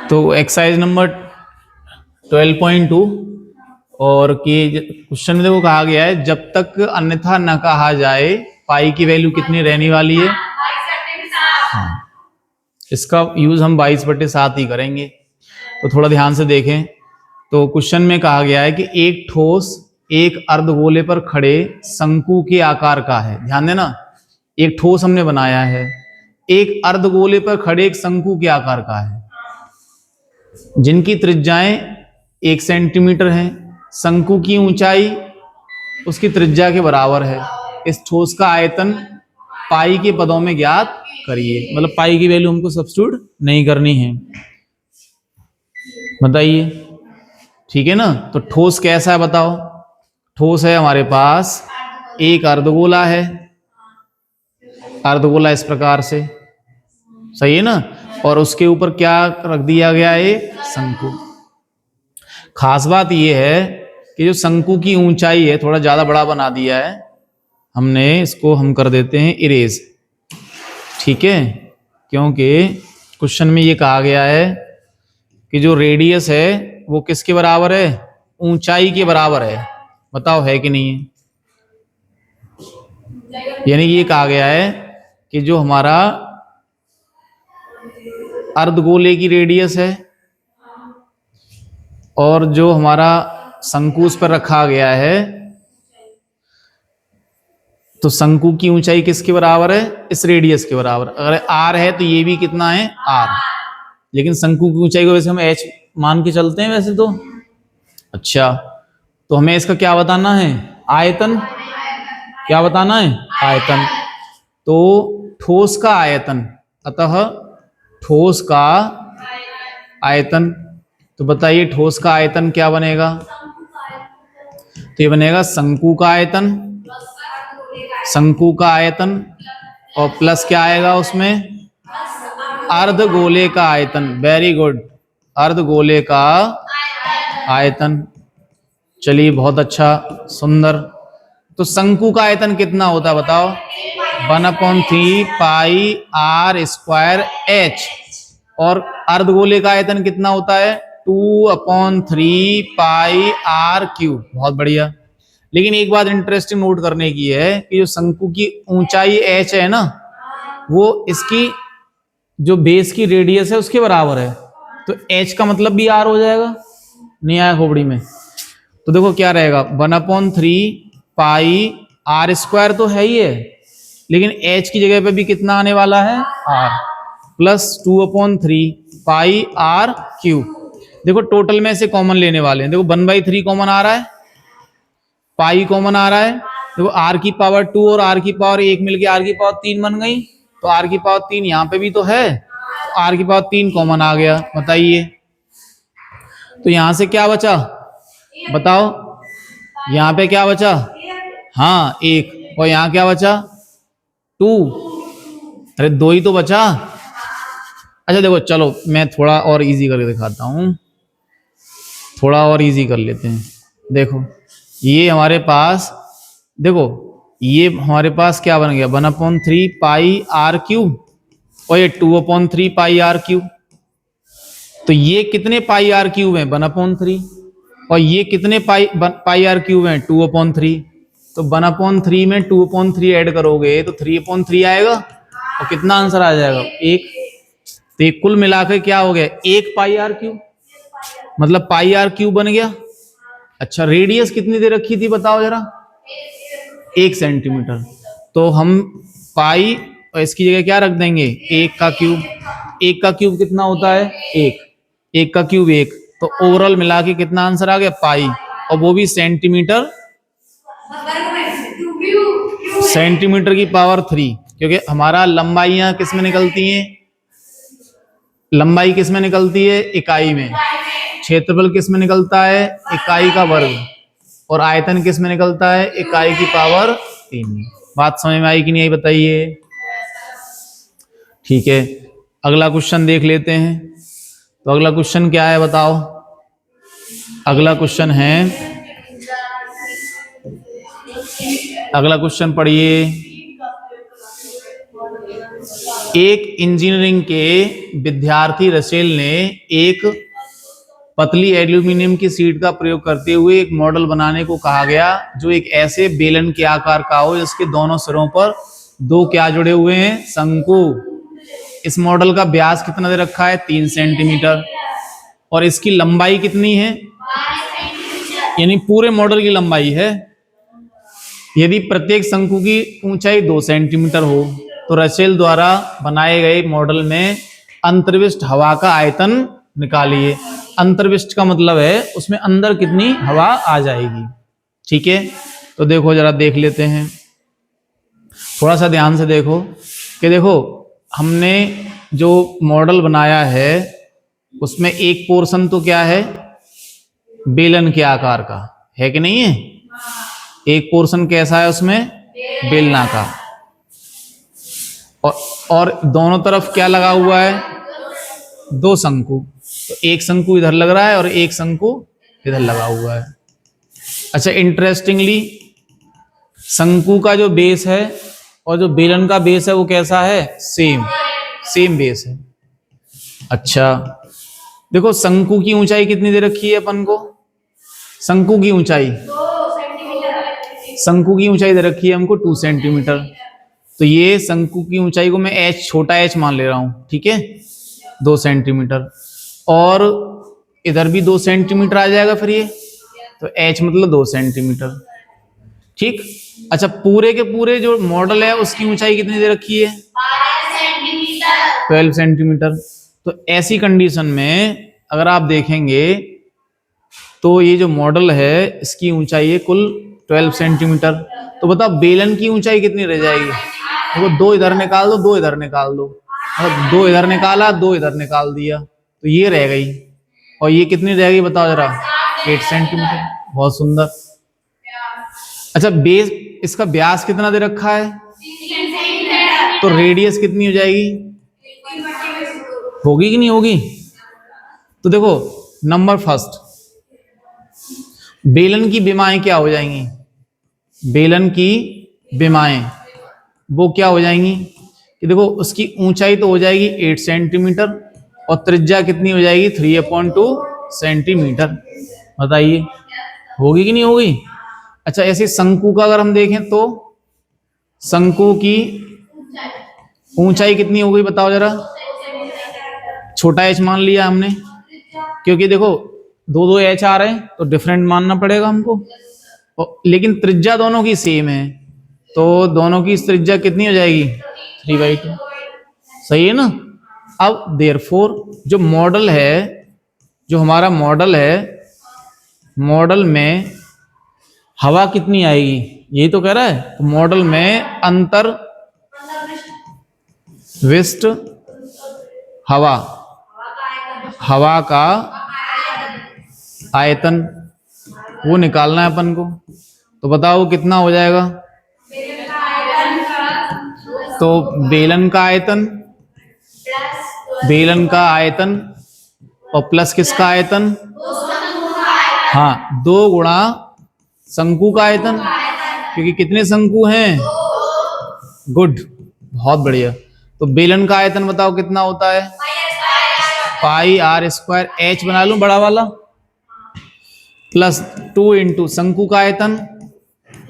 तो exercise number 12.2 और कि क्वेश्चन में देखो कहा गया है जब तक अन्यथा न कहा जाए पाई की वैल्यू कितनी रहने वाली है। हाँ, इसका यूज हम 22/7 ही करेंगे। तो थोड़ा ध्यान से देखें। तो क्वेश्चन में कहा गया है कि एक ठोस एक अर्धगोले पर खड़े शंकु के आकार का है। ध्यान देना, एक ठोस हमने बनाया है, एक अर्धगोले पर खड़े एक शंकु के आकार का है, जिनकी त्रिज्याएं 1 सेंटीमीटर हैं। शंकु की ऊंचाई उसकी त्रिज्या के बराबर है। इस ठोस का आयतन पाई के पदों में ज्ञात करिए। मतलब पाई की वैल्यू हमको सब्स्टिट्यूट नहीं करनी है। बताइए, ठीक है ना। तो ठोस कैसा है बताओ। ठोस है हमारे पास एक अर्धगोला है, अर्धगोला इस प्रकार से, सही है ना। और उसके ऊपर क्या रख दिया गया है, शंकु। खास बात यह है कि जो शंकु की ऊंचाई है थोड़ा ज्यादा बड़ा बना दिया है हमने, इसको हम कर देते हैं इरेज, ठीक है। क्योंकि क्वेश्चन में ये कहा गया है कि जो रेडियस है वो किसके बराबर है, ऊंचाई के बराबर है। बताओ है कि नहीं है। यानी ये कहा गया है कि जो हमारा अर्धगोले की रेडियस है और जो हमारा शंकु उस पर रखा गया है, तो शंकु की ऊंचाई किसके बराबर है, इस रेडियस के बराबर। अगर आर है तो ये भी कितना है, आर। लेकिन शंकु की ऊंचाई को वैसे हम एच मान के चलते हैं वैसे तो। अच्छा, तो हमें इसका क्या बताना है, आयतन। क्या बताना है, आयतन। तो ठोस का आयतन, अतः ठोस का आयतन। तो बताइए ठोस का आयतन क्या बनेगा। तो ये बनेगा शंकु का आयतन, शंकु का आयतन और प्लस क्या आएगा उसमें, अर्धगोले का आयतन। वेरी गुड, अर्धगोले का आयतन। चलिए बहुत अच्छा, सुंदर। तो शंकु का आयतन कितना होता है बताओ, 1/3 पाई आर स्क्वायर एच। और अर्धगोले का आयतन कितना होता है, 2/3 पाई आर क्यूब। बहुत बढ़िया। लेकिन एक बात इंटरेस्टिंग नोट करने की है कि जो शंकु की ऊंचाई एच है ना, वो इसकी जो बेस की रेडियस है उसके बराबर है। तो एच का मतलब भी आर हो जाएगा। नहीं आया खोपड़ी में। तो देखो क्या रहेगा, 1/3 पाई आर स्क्वायर तो है ही है, लेकिन एच की जगह पे भी कितना आने वाला है, R, plus 2/3 pi R cube. देखो टोटल में से कॉमन लेने वाले हैं। देखो 1/3 कॉमन आ रहा है, पाई कॉमन आ रहा है। देखो आर की पावर 2 और आर की पावर 1 मिलके आर की पावर 3 बन गई। तो आर की पावर 3 यहाँ पे भी तो है, तो आर की पावर 3 कॉमन आ गया। बताइए, तो यहां से क्या बचा बताओ, यहां पे क्या बचा, हाँ 1। और यहां क्या बचा, 2। अरे 2 ही तो बचा। अच्छा देखो, चलो मैं थोड़ा और इजी करके दिखाता हूं, थोड़ा और इजी कर लेते हैं। देखो ये हमारे पास, देखो ये हमारे पास क्या बन गया, 1/3 पाई आर क्यूब और ये 2/3 पाई आर क्यूब। तो ये कितने पाई आर क्यूब है, 1/3। और ये कितने पाई आर क्यूब है, 2/3। तो 1/3 में 2/3 ऐड करोगे तो 3/3 आएगा। और कितना आंसर आ जाएगा, 1। तो एक कुल मिलाकर क्या हो गया, 1 पाई आर क्यूब, मतलब पाई आर क्यूब बन गया। अच्छा रेडियस कितनी दे रखी थी बताओ जरा, 1 सेंटीमीटर। तो हम पाई और इसकी जगह क्या रख देंगे, 1 का क्यूब। 1 का क्यूब कितना होता है, 1। 1 का क्यूब 1। तो ओवरऑल मिला के कितना आंसर आ गया, पाई, और वो भी सेंटीमीटर, सेंटीमीटर की पावर 3। क्योंकि हमारा लंबाइयां किस में निकलती हैं, लंबाई किस में निकलती है, इकाई में। क्षेत्रफल किस में निकलता है, इकाई का वर्ग। और आयतन किस में निकलता है, इकाई की पावर 3 में। बात समझ में आई कि नहीं आई बताइए। ठीक है, अगला क्वेश्चन देख लेते हैं। तो अगला क्वेश्चन क्या है बताओ। अगला क्वेश्चन है, अगला क्वेश्चन पढ़िए। एक इंजीनियरिंग के विद्यार्थी रसेल ने एक पतली एल्यूमिनियम की शीट का प्रयोग करते हुए एक मॉडल बनाने को कहा गया जो एक ऐसे बेलन के आकार का हो जिसके दोनों सिरों पर दो क्या जुड़े हुए हैं, शंकु। इस मॉडल का व्यास कितना दे रखा है, 3 सेंटीमीटर, और इसकी लंबाई कितनी है, यानी पूरे मॉडल की लंबाई है। यदि प्रत्येक शंकु की ऊंचाई 2 सेंटीमीटर हो तो रसेल द्वारा बनाए गए मॉडल में अंतर्विष्ट हवा का आयतन निकालिए। अंतर्विष्ट का मतलब है उसमें अंदर कितनी हवा आ जाएगी। ठीक है, तो देखो जरा देख लेते हैं, थोड़ा सा ध्यान से देखो कि देखो हमने जो मॉडल बनाया है उसमें एक पोर्शन तो क्या है, बेलन के आकार का है कि नहीं है। एक पोर्शन कैसा है उसमें, बेलना का, और दोनों तरफ क्या लगा हुआ है, 2 शंकु। तो एक शंकु इधर लग रहा है और एक शंकु इधर लगा हुआ है। अच्छा, इंटरेस्टिंगली शंकु का जो बेस है और जो बेलन का बेस है वो कैसा है, सेम बेस है। अच्छा देखो शंकु की ऊंचाई कितनी दे रखी है अपन को, शंकु की ऊंचाई दे रखी है हमको 2 सेंटीमीटर। तो ये शंकु की ऊंचाई को मैं h, छोटा h मान ले रहा हूं, ठीक है, 2 सेंटीमीटर, और इधर भी 2 सेंटीमीटर आ जाएगा फिर ये, तो h मतलब 2 सेंटीमीटर। ठीक, अच्छा पूरे के पूरे जो मॉडल है उसकी ऊंचाई कितनी दे रखी है, 12 सेंटीमीटर। तो ऐसी कंडीशन में अगर आप देखेंगे तो ये जो मॉडल है इसकी ऊंचाई है कुल 12 सेंटीमीटर। तो बताओ बेलन की ऊंचाई कितनी रह जाएगी, देखो 2 इधर निकाल दो, 2 इधर निकाल दो, मतलब 2 इधर निकाला, 2 इधर निकाल दिया, तो ये रह गई। और ये कितनी रह गई बताओ जरा, 8 सेंटीमीटर। बहुत सुंदर। अच्छा बेस, इसका व्यास कितना दे रखा है, तो रेडियस कितनी हो जाएगी, होगी कि नहीं होगी। तो देखो नंबर फर्स्ट, बेलन की विमाएं क्या हो जाएंगी, बेलन की विमाएं वो क्या हो जाएंगी कि देखो उसकी ऊंचाई तो हो जाएगी 8 सेंटीमीटर और त्रिज्या कितनी हो जाएगी 3/2 सेंटीमीटर। बताइए होगी कि नहीं होगी। अच्छा ऐसे शंकु का अगर हम देखें तो शंकु की ऊंचाई कितनी हो गई बताओ जरा, छोटा h मान लिया हमने, क्योंकि देखो 2 h आ रहे हैं तो डिफरेंट मानना पड़ेगा हमको, लेकिन त्रिज्या दोनों की सेम है तो दोनों की त्रिज्या कितनी हो जाएगी 3/2। सही है ना। अब देयरफॉर जो मॉडल है, जो हमारा मॉडल है, मॉडल में हवा कितनी आएगी यही तो कह रहा है। तो मॉडल में अंतर्विष्ट हवा का आयतन वो निकालना है अपन को। तो बताओ कितना हो जाएगा, तो बेलन का आयतन और प्लस किसका आयतन, हाँ 2 गुणा शंकु का आयतन, क्योंकि कितने शंकु हैं, गुड, बहुत बढ़िया। तो बेलन का आयतन बताओ कितना होता है, πr², h बना लूं बड़ा वाला, प्लस 2 इंटू शंकु का आयतन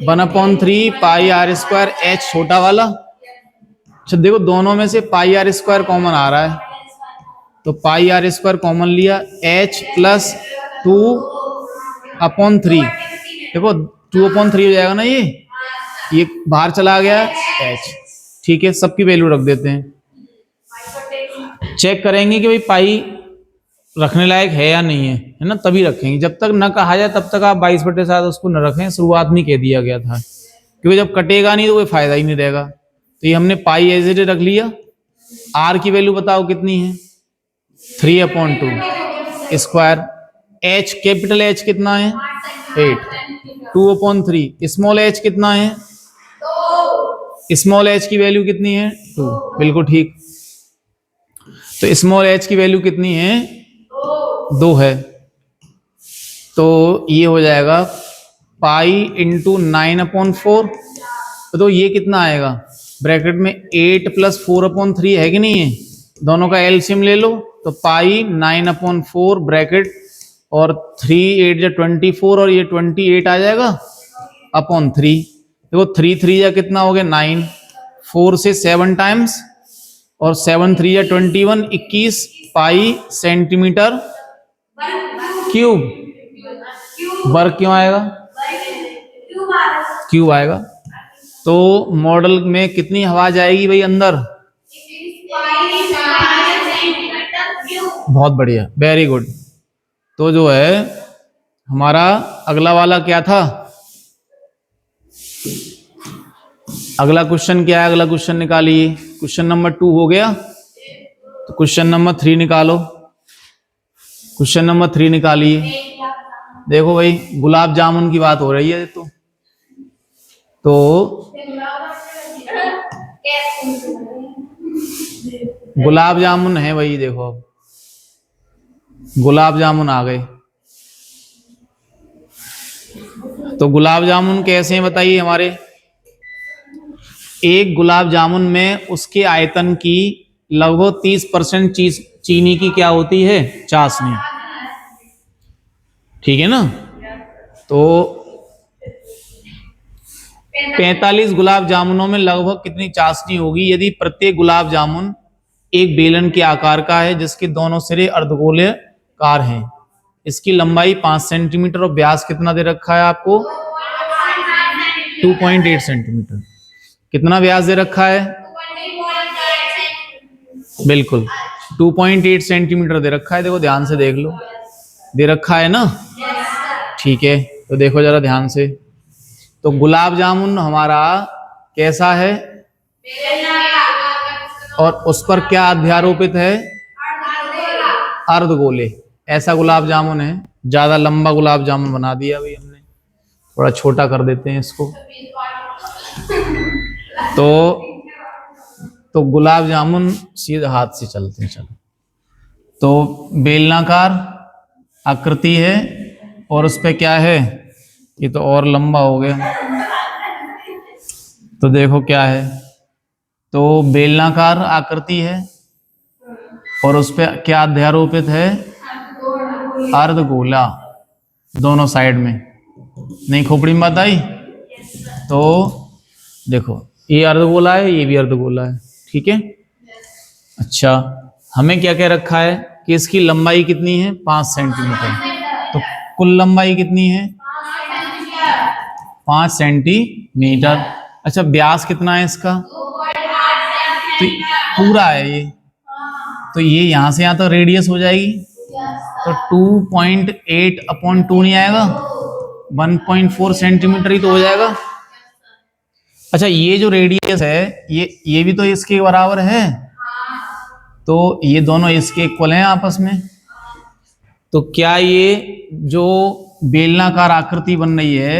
1/3 πr², h छोटा वाला। अच्छा देखो दोनों में से πr² कॉमन आ रहा है, तो πr² कॉमन लिया, h प्लस 2/3, देखो 2/3 हो जाएगा ना, ये बाहर चला गया h। ठीक है, सबकी वैल्यू रख देते हैं, चेक करेंगे कि भाई पाई रखने लायक है या नहीं है, है ना, तभी रखेंगे। जब तक न कहा जाए तब तक आप 22/7 उसको न रखें, शुरुआत में कह दिया गया था, क्योंकि जब कटेगा नहीं तो कोई फायदा ही नहीं रहेगा। तो ये हमने पाई एज इट रख लिया। आर की वैल्यू बताओ कितनी है, 3/2 स्क्वायर, एच कैपिटल एच कितना है 8, 2/3, स्मॉल एच कितना है, स्मॉल एच की वैल्यू कितनी है 2, बिल्कुल ठीक। तो स्मॉल एच की वैल्यू कितनी है 2 है, तो ये हो जाएगा पाई इंटू 9/4। तो ये कितना आएगा ब्रैकेट में 8+4/3 है कि नहीं है, दोनों का एलसीएम ले लो तो पाई 9/4 ब्रैकेट और 3 8 या 24 और ये 28 आ जाएगा अपॉन 3। देखो 3 3 या कितना हो गया 9, 4 से 7 टाइम्स और 7 3 या 21 21 पाई सेंटीमीटर क्यूब। वर्ग क्यों आएगा, क्यूब आएगा। तो मॉडल में कितनी हवा जाएगी भाई अंदर, बहुत बढ़िया, वेरी गुड। तो जो है हमारा अगला वाला क्या था, अगला क्वेश्चन क्या है, अगला क्वेश्चन निकालिए। क्वेश्चन नंबर 2 हो गया, तो क्वेश्चन नंबर 3 निकालो। क्वेश्चन नंबर 3 निकालिए। देखो भाई गुलाब जामुन की बात हो रही है, तो गुलाब जामुन है भाई, देखो अब गुलाब जामुन आ गए। तो गुलाब जामुन कैसे हैं बताइए हमारे, एक गुलाब जामुन में उसके आयतन की लगभग 30% चीनी की क्या होती है, चाशनी, ठीक है ना। तो 45 गुलाब जामुनों में लगभग कितनी चाशनी होगी यदि प्रत्येक गुलाब जामुन एक बेलन के आकार का है जिसके दोनों सिरे अर्धगोलाकार हैं, इसकी लंबाई 5 सेंटीमीटर और व्यास कितना दे रखा है आपको 2.8 सेंटीमीटर। कितना व्यास दे रखा है, बिल्कुल 2.8 सेंटीमीटर दे रखा है। देखो ध्यान से देख लो, दे रखा है ना, ठीक है। तो देखो जरा ध्यान से, तो गुलाब जामुन हमारा कैसा है और उस पर क्या अध्यारोपित है, अर्धगोले। ऐसा गुलाब जामुन है, ज्यादा लंबा गुलाब जामुन बना दिया अभी हमने, थोड़ा छोटा कर देते हैं इसको। तो गुलाब जामुन सीधे हाथ से चलते हैं, चलो। तो बेलनाकार आकृति है और उस पे क्या है, ये तो और लंबा हो गया। तो देखो क्या है, तो बेलनाकार आकृति है और उस पे क्या अध्यारोपित है, अर्धगोला दोनों साइड में। नहीं खोपड़ी में बात आई। तो देखो ये अर्धगोला है, ये भी अर्धगोला है, ठीक है। अच्छा हमें क्या क्या रखा है कि इसकी लंबाई कितनी है 5 सेंटीमीटर, तो कुल लंबाई कितनी है 5 सेंटीमीटर। अच्छा व्यास कितना है इसका, तो पूरा है ये, तो ये यहां से यहां तो रेडियस हो जाएगी, तो 2.8/2 नहीं आएगा, 1.4 सेंटीमीटर ही तो हो जाएगा। अच्छा ये जो रेडियस है ये भी तो इसके बराबर है, तो ये दोनों इसके इक्वल हैं आपस में। तो क्या ये जो बेलनाकार आकृति बन रही है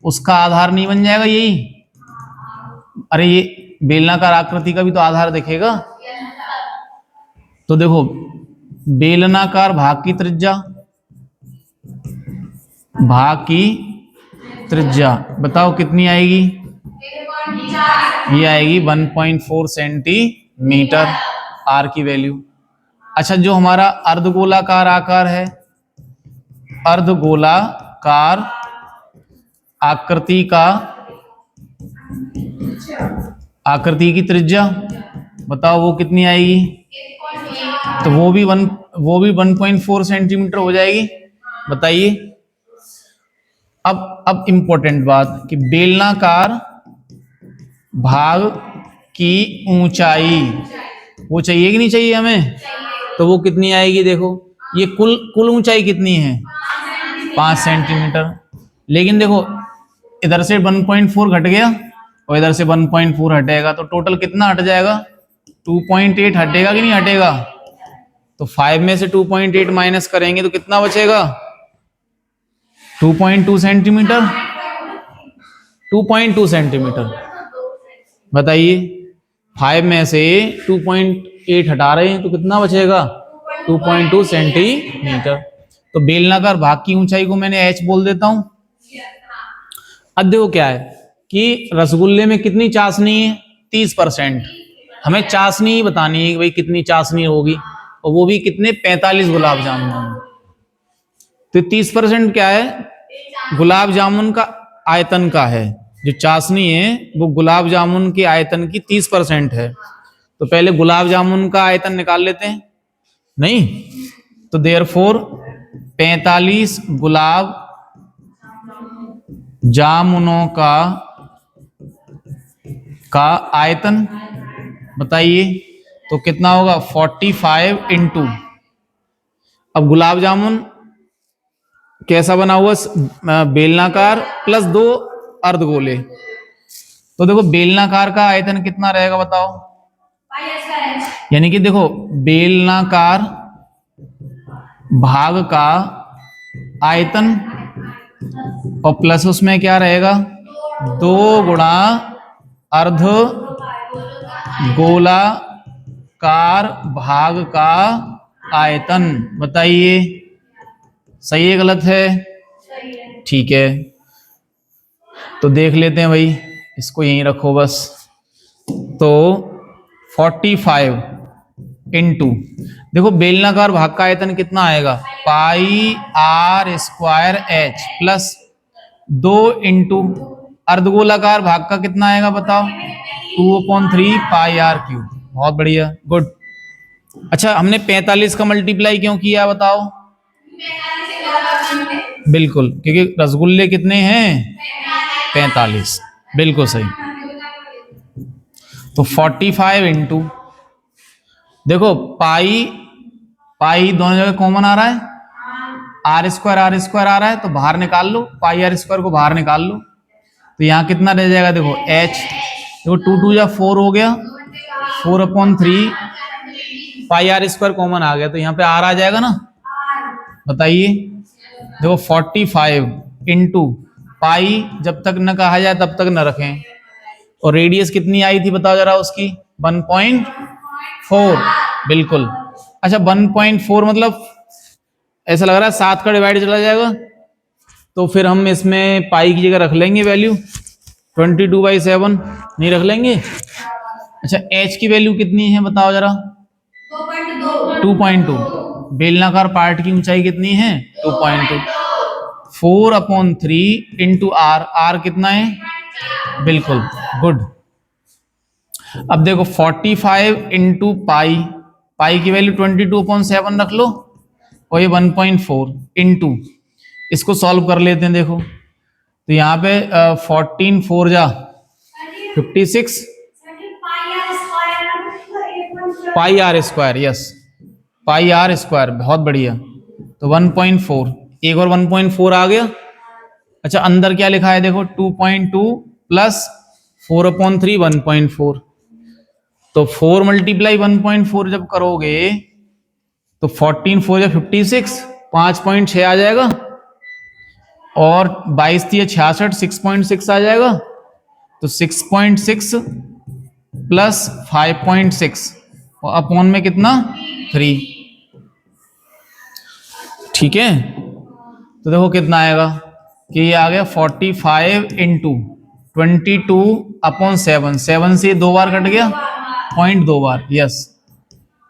उसका आधार नहीं बन जाएगा यही, अरे ये बेलनाकार आकृति का भी तो आधार दिखेगा। तो देखो बेलनाकार भाग की त्रिज्या, भाग की त्रिज्या बताओ कितनी आएगी, ये आएगी 1.4 सेंटीमीटर, आर की वैल्यू। अच्छा जो हमारा अर्धगोलाकार आकार है, अर्धगोलाकार आकृति की त्रिज्या बताओ वो कितनी आएगी, तो वो भी 1.4 सेंटीमीटर हो जाएगी। बताइए अब इंपॉर्टेंट बात कि बेलनाकार भाग की ऊंचाई वो चाहिए कि नहीं चाहिए हमें, तो वो कितनी आएगी, देखो ये कुल ऊंचाई कितनी है 5 सेंटीमीटर, लेकिन देखो इधर से 1.4 घट गया और इधर से 1.4 हटेगा, तो टोटल कितना हट जाएगा 2.8 हटेगा कि नहीं हटेगा। तो 5 में से 2.8 माइनस करेंगे तो कितना बचेगा 2.2 सेंटीमीटर, 2.2 सेंटीमीटर। बताइए 5 में से 2.8 हटा रहे हैं तो कितना बचेगा 2.2 सेंटीमीटर। तो बेलनाकार भाग की ऊंचाई को मैंने h बोल देता हूं। अब देखो क्या है कि रसगुल्ले में कितनी चाशनी है 30%। हमें चाशनी ही बतानी है कि भाई कितनी चाशनी होगी, और वो भी कितने, 45 गुलाब जामुन होंगे। तो 30% क्या है, गुलाब जामुन का आयतन का है। जो चाशनी है वो गुलाब जामुन के आयतन की 30% है। तो पहले गुलाब जामुन का आयतन निकाल लेते हैं, नहीं तो देयरफॉर 45 गुलाब जामुनों का आयतन बताइए, तो कितना होगा 45 इंटू, अब गुलाब जामुन कैसा बना हुआ, बेलनाकार प्लस 2 अर्धगोले। तो देखो बेलनाकार का आयतन कितना रहेगा बताओ, यानी कि देखो बेलनाकार भाग का आयतन और प्लस उसमें क्या रहेगा, 2 गुणा अर्ध गोलाकार भाग का आयतन। बताइए सही है गलत है, ठीक है। तो देख लेते हैं भाई, इसको यहीं रखो बस। तो 45 इंटू, देखो बेलनाकार भाग का आयतन कितना आएगा, pi r square h plus 2 into अर्धगोलाकार भाग का कितना आएगा बताओ, 2/3 पाई आर क्यूब। बहुत बढ़िया, गुड। अच्छा हमने 45 का मल्टीप्लाई क्यों किया बताओ, बिल्कुल क्योंकि रसगुल्ले कितने हैं, 45, बिल्कुल सही। तो 45 इंटू, देखो पाई पाई दोनों जगह कॉमन आ रहा है, आर स्क्वायर आ रहा है, तो बाहर निकाल लो, पाई आर स्क्वायर को बाहर निकाल लो, तो यहाँ कितना रह जाएगा, देखो एच, देखो 2 2 या 4 हो गया, 4/3 पाई आर स्क्वायर कॉमन आ गया, तो यहाँ पे आर आ जाएगा ना। बताइए देखो 45 इंटू पाई, जब तक न कहा जाए तब तक न रखें, और रेडियस कितनी आई थी बताओ जरा उसकी, 1.4, बिल्कुल। अच्छा 1.4 मतलब ऐसा लग रहा है 7 का डिवाइड चला जाएगा, तो फिर हम इसमें पाई की जगह रख लेंगे वैल्यू 22/7, नहीं रख लेंगे। अच्छा h की वैल्यू कितनी है बताओ जरा, 2.2। बेलनाकार पार्ट की ऊंचाई कितनी है, 2.2। 4/3 इंटू आर, आर कितना है, बिल्कुल गुड। अब देखो 45 इंटू पाई, पाई की वैल्यू 22/7 रख लो, और ये 1.4 इंटू, इसको सॉल्व कर लेते हैं। देखो तो यहाँ पे 14 4 जा 56 pi r square, yes pi r square, बहुत बढ़िया। तो 1.4, एक और 1.4 आ गया। अच्छा अंदर क्या लिखा है देखो, 2.2 प्लस 4/3 1.4, तो 4 मल्टीप्लाई 1.4 जब करोगे तो 14 4 या 56, 5.6 आ जाएगा, और 22 3 66, 6.6 आ जाएगा, तो 6.6 प्लस 5.6 और अपॉन में कितना 3, ठीक है। तो देखो कितना आएगा कि ये आ गया 45 इंटू 22/7, 7 से 2 बार कट गया, 0.2 बार, यस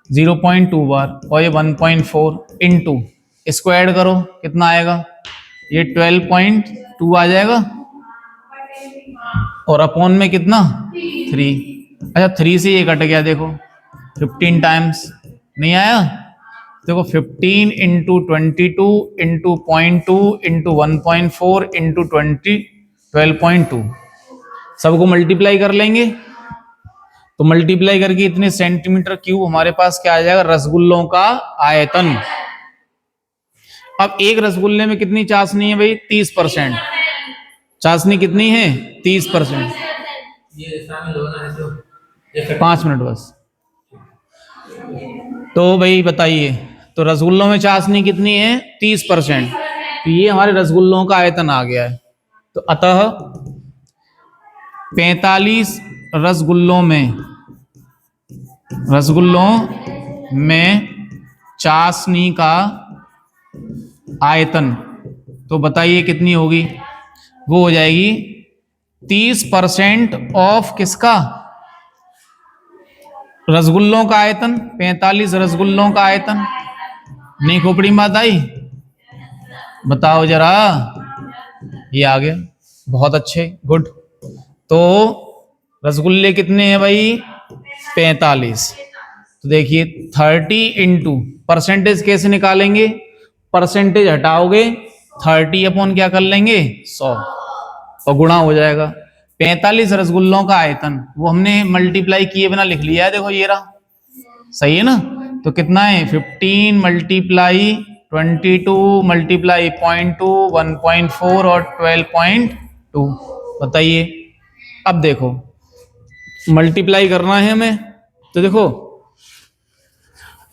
0.2 बार, और ये 1.4 इंटू, इसको ऐड करो कितना आएगा, ये 12.2 आ जाएगा, और अपॉन में कितना 3। अच्छा 3 से ये कट गया, देखो 15 टाइम्स, नहीं आया। देखो 15 इंटू 22 इंटू 0.2 इंटू 1.4 इंटू 12.2, सबको मल्टीप्लाई कर लेंगे, तो मल्टीप्लाई करके इतने सेंटीमीटर क्यूब हमारे पास क्या आ जाएगा, रसगुल्लों का आयतन। अब एक रसगुल्ले में कितनी चाशनी है भाई, 30%। चाशनी कितनी है, 30%। 5 मिनट बस। तो भाई बताइए, तो रसगुल्लों में चाशनी कितनी है, 30%। तो ये हमारे रसगुल्लों का आयतन आ गया है। तो अतः 45 रसगुल्लों में चाशनी का आयतन, तो बताइए कितनी होगी, वो हो जाएगी 30% ऑफ किसका, रसगुल्लों का आयतन 45 रसगुल्लों का आयतन। नहीं खोपड़ी बात आई, बताओ जरा। ये आ गया, बहुत अच्छे, गुड। तो रसगुल्ले कितने हैं भाई? 45। तो देखिए 30 इंटू परसेंटेज कैसे निकालेंगे? परसेंटेज हटाओगे 30 अपॉन क्या कर लेंगे? 100 और गुणा हो जाएगा। 45 रसगुल्लों का आयतन वो हमने मल्टीप्लाई किए बिना लिख लिया है, देखो ये रहा, सही है ना? तो कितना है? 15 मल्टीप्लाई 22 मल्टीप्लाई 0.2 1.4 और 12.2। बताइए, अब देखो मल्टीप्लाई करना है हमें, तो देखो,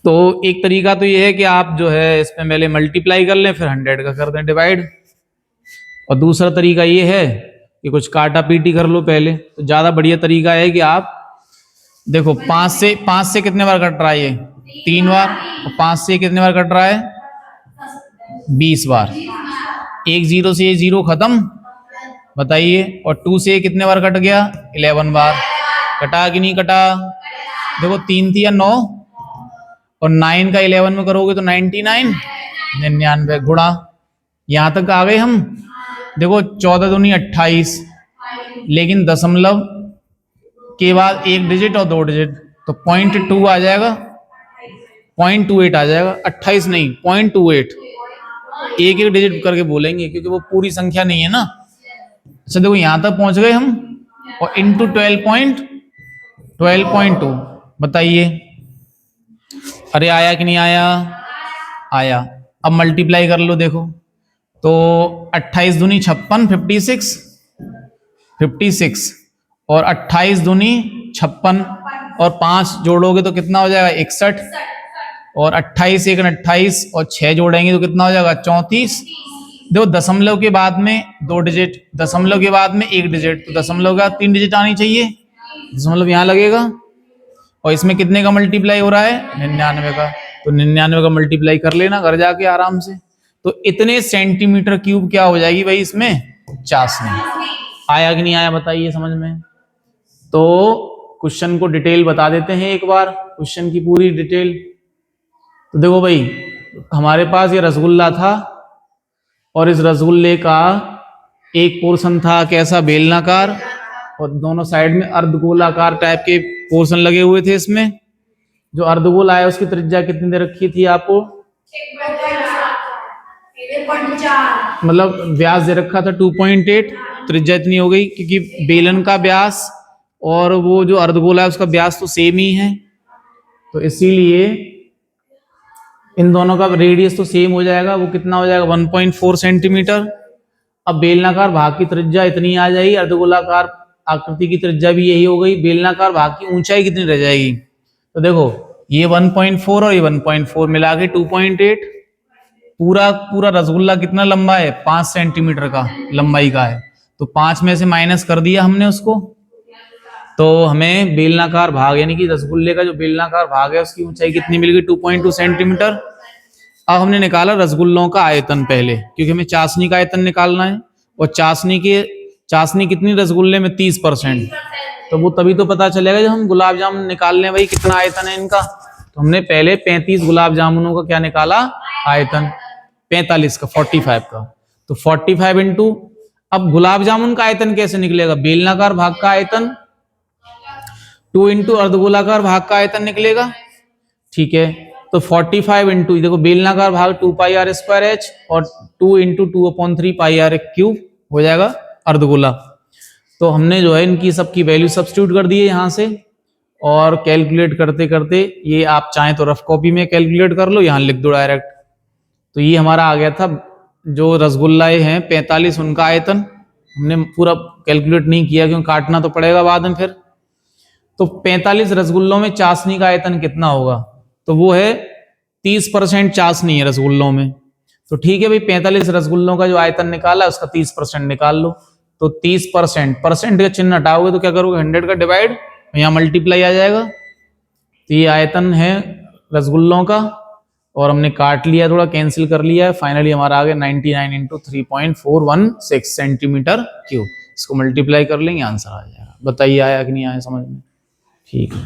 तो एक तरीका तो ये है कि आप जो है इसमें पहले मल्टीप्लाई कर लें, फिर 100 का कर दें डिवाइड। और दूसरा तरीका ये है कि कुछ काटा पीटी कर लो पहले। तो ज्यादा बढ़िया तरीका है कि आप देखो 5 से कितने बार कट रहा है? ये 3 बार। और 5 से कितने बार कट रहा है? 20 बार। एक जीरो से ये जीरो खत्म, बताइए। और 2 से कितने बार कट गया? 11 बार। कटा कि नहीं कटा? देखो 3 थी या 9, और 9 का 11 में करोगे तो 99, 99 गुणा, यहां तक आ गए हम। देखो 14 दूनी 28, लेकिन दशमलव के बाद एक डिजिट और 2 डिजिट, तो 0.2 आ जाएगा, 0.28 आ जाएगा, 28 नहीं 0.28। एक एक डिजिट करके बोलेंगे क्योंकि वो पूरी संख्या नहीं है ना। अच्छा देखो यहां तक पहुंच गए हम, और इंटू 12.2। बताइए, अरे आया कि नहीं आया? आया। अब मल्टीप्लाई कर लो, देखो तो 28 दूनी 56, 56 और 28 दूनी 56 और 5 जोड़ोगे तो कितना हो जाएगा? 61। और 28 एक 28 और 6 जोड़ेंगे तो कितना हो जाएगा? 34। देखो दशमलव के बाद में 2 डिजिट, दशमलव के बाद में 1 डिजिट, तो दशमलव के बाद 3 डिजिट आनी चाहिए, दशमलव यहां लगेगा। और इसमें कितने का मल्टीप्लाई हो रहा है? 99 का। तो 99 का मल्टीप्लाई कर लेना घर जाके आराम से। तो इतने सेंटीमीटर क्यूब क्या हो जाएगी भाई इसमें? चाशनी। आया कि नहीं आया बताइए समझ में? तो क्वेश्चन को डिटेल बता देते हैं एक बार, क्वेश्चन की पूरी डिटेल। तो देखो भाई, हमारे पास ये रसगुल्ला था, और इस रसगुल्ले का एक पोर्शन था कैसा? बेलनाकार, और दोनों साइड में अर्धगोलाकार टाइप के पोर्शन लगे हुए थे इसमें। जो अर्धगोल आया उसकी त्रिज्या कितनी दे रखी थी आपको? मतलब व्यास दे रखा था 2.8, त्रिज्या इतनी हो गई क्योंकि बेलन का व्यास और वो जो अर्धगोला है उसका व्यास तो सेम ही है, तो इसीलिए इन दोनों का रेडियस तो सेम हो जाएगा। वो कितना हो जाएगा? 1.4 सेंटीमीटर। अब बेलनाकार भाग की त्रिज्या इतनी आ जाएगी, अर्धगोलाकार आकृति की त्रिज्या भी यही हो गई, बेलनाकार भाग की ऊंचाई कितनी रह जाएगी? तो देखो ये 1.4 और ये 1.4 मिला के 2.8। पूरा रसगुल्ला कितना लंबा है? 5 सेंटीमीटर का लंबाई का है, तो 5 में से माइनस कर दिया हमने उसको, तो हमें बेलनाकार भाग यानी कि रसगुल्ले का जो बेलनाकार भाग है उसकी ऊंचाई कितनी मिल गई? 2.2 सेंटीमीटर। अब हमने निकाला रसगुल्लों का आयतन पहले, क्योंकि हमें चाशनी का आयतन निकालना है, और चाशनी कितनी रसगुल्ले में? 30%। तो वो तभी तो पता चलेगा जब हम गुलाब जामुन निकाल लें भाई कितना आयतन है इनका। तो हमने पहले 35 गुलाब जामुनों का क्या निकाला? आयतन 45 का, 45 का। तो 45 इंटू, अब गुलाब जामुन का आयतन कैसे निकलेगा? बेलनाकार भाग का आयतन 2 इंटू अर्धगोलाकार भाग का आयतन निकलेगा, ठीक है। तो 45 इंटू, देखो बेलनाकार भाग 2 पाई आर स्क्वायर एच, और 2 इंटू 2/3 पाई आर क्यूब हो जाएगा अर्धगोला। तो हमने जो है इनकी सबकी वैल्यू सब्स्टिट्यूट कर दी है यहाँ से, और कैलकुलेट करते करते, ये आप चाहें तो रफ कॉपी में कैलकुलेट कर लो, यहाँ लिख दो डायरेक्ट। तो ये हमारा आ गया था जो रसगुल्लाए हैं 45, उनका आयतन। हमने पूरा कैलकुलेट नहीं किया क्योंकि काटना तो पड़ेगा बाद में फिर। तो 45 रसगुल्लों में चाशनी का आयतन कितना होगा? तो वो है 30% चाशनी है रसगुल्लों में। तो ठीक है भाई, 45 रसगुल्लों का जो आयतन निकाला उसका 30% निकाल लो। तो 30%, परसेंट का चिन्ह हटाओगे तो क्या करोगे? 100 का डिवाइड, यहाँ मल्टीप्लाई आ जाएगा। तो ये आयतन है रसगुल्लों का, और हमने काट लिया, थोड़ा कैंसिल कर लिया है। फाइनली हमारा आ गया 99 इंटू 3.416 सेंटीमीटर क्यूब। इसको मल्टीप्लाई कर लेंगे, आंसर आ जाएगा। बताइए आया कि नहीं आया समझ में? ठीक है।